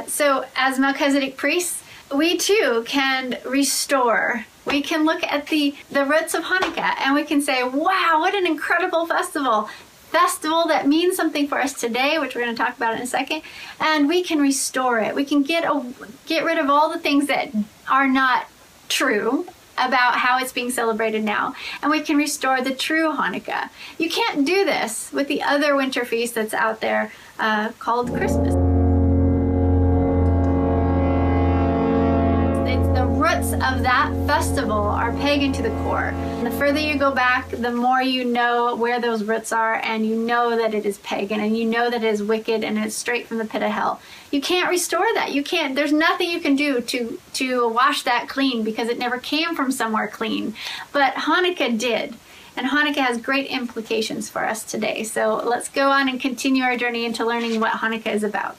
So as Melchizedek priests, we too can restore. We can look at the roots of Hanukkah and we can say, wow, what an incredible festival that means something for us today, which we're going to talk about in a second, and we can restore it. We can get rid of all the things that are not true about how it's being celebrated now, and we can restore the true Hanukkah. You can't do this with the other winter feast that's out there called Christmas. The roots of that festival are pagan to the core. And the further you go back, the more you know where those roots are, and you know that it is pagan, and you know that it is wicked, and it's straight from the pit of hell. You can't restore that. You can't. There's nothing you can do to wash that clean, because it never came from somewhere clean. But Hanukkah did. And Hanukkah has great implications for us today. So let's go on and continue our journey into learning what Hanukkah is about.